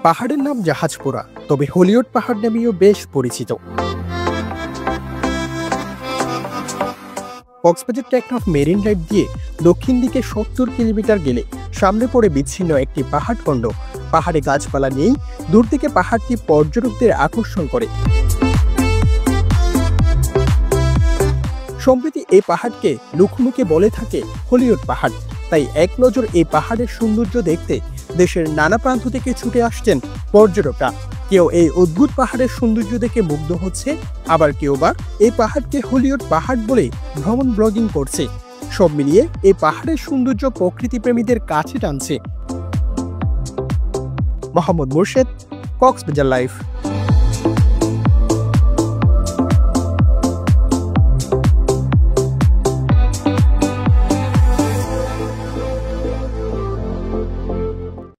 পাহাড়ের নাম জাহাজপুরা, তবে হলিউড পাহাড় নামেও বেশ পরিচিত। কক্সবাজার টেকনাফ মেরিন ড্রাইভ দিয়ে দক্ষিণ দিকে ৭০ কিলোমিটার গেলে সামনে পড়ে বিচ্ছিন্ন একটি পাহাড়খণ্ড। পাহাড়ে গাছপালা নেই, দূর থেকে পাহাড়টি পর্যটকদের আকর্ষণ করে। সম্প্রতি এই পাহাড়কে লুকমুকে বলে থাকে হলিউড পাহাড়। তাই এক নজর এই পাহাড়ের সৌন্দর্য দেখতে দেশের নানা প্রান্ত থেকে ছুটে আসছেন পর্যটকরা। কেউ এই অদ্ভুত পাহাড়ের সৌন্দর্য দেখে মুগ্ধ হচ্ছে, আবার কেউ বা এই পাহাড়কে হলিউড পাহাড় বলে ভ্রমণ ব্লগিং করছে। সব মিলিয়ে এই পাহাড়ের সৌন্দর্য প্রকৃতিপ্রেমীদের কাছে টানছে। মোহাম্মদ মুর্শেদ, কক্সবাজার লাইভ।